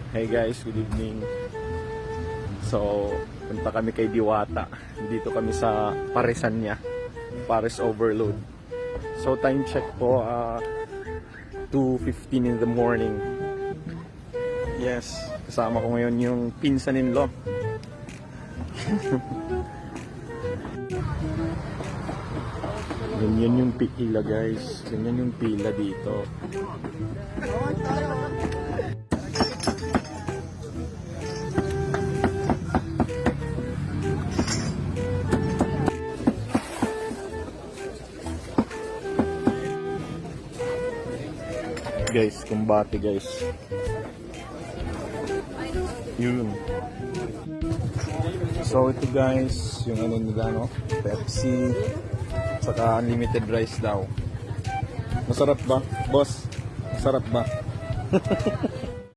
Hey guys, good evening. So, punta kami kay Diwata. Dito kami sa Parisan niya. Paris Overload. So, time check po, 2:15 in the morning. Yes, kasama ko ngayon yung pinsan-in-law. Ganyan yung pila guys. Ganyan yung pila dito. Guys, kumbati guys. Yun. So ito guys, yung ano nila no, Pepsi, saka unlimited rice daw. Masarap ba? Boss, masarap ba?